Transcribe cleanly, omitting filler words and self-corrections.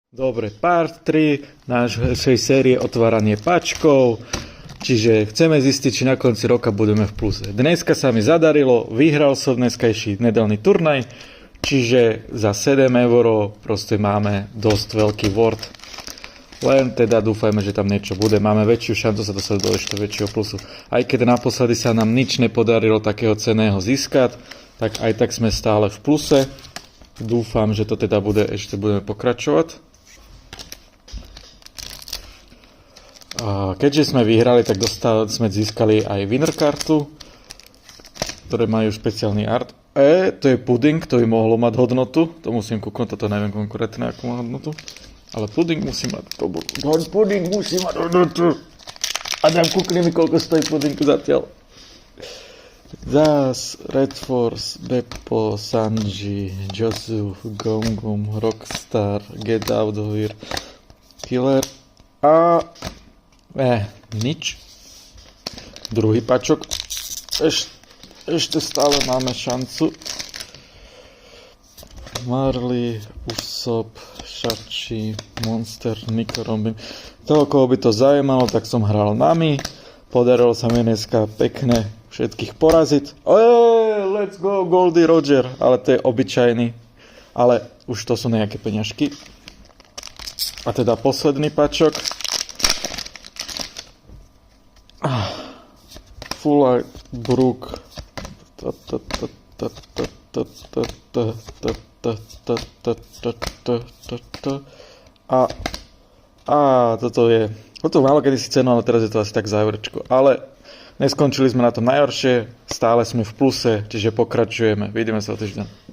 Dobre, part 3 našej série otváranie pačkov. Čiže chceme zistiť, či na konci roka budeme v pluse. Dneska sa mi zadarilo, vyhral som dneskajší nedelný turnaj, čiže za 7 € proste máme dosť veľký word. Len teda dúfajme, že tam niečo bude. Máme väčšiu šancu sa dostať do ešte väčšieho plusu. Aj keď naposledy sa nám nič nepodarilo takého cenného získať, tak aj tak sme stále v pluse. Dúfam, že to teda bude, ešte budeme pokračovať. A keďže sme vyhrali, tak sme získali aj winner kartu, ktoré majú špeciálny art. To je puding, to by mohlo mať hodnotu. To musím kúknúť, toto neviem konkrétne, akú má hodnotu. Ale puding musí mať, puding musí mať hodnotu. Adam, kúkni mi, koľko stojí puding zatiaľ. Zas, Red Force, Beppo, Sanji, Josu, Gum Gum, Rockstar, Get Out of Here, Killer a... nič. Druhý pačok. Ešte stále máme šancu. Marley, Usopp, Shachi, Monster, Nico Robin. Toho, koho by to zaujímalo, tak som hral nami. Podarilo sa mi dneska pekne všetkých poraziť. Let's go, Goldie Roger. Ale to je obyčajný. Ale už to sú nejaké peňažky. A teda posledný pačok. Full Art Brook. Toto málo kedy si cenu, ale teraz je to asi tak záverečko. Ale neskončili sme na tom najhoršie, stále sme v pluse, čiže pokračujeme. Vidíme sa o týždeň.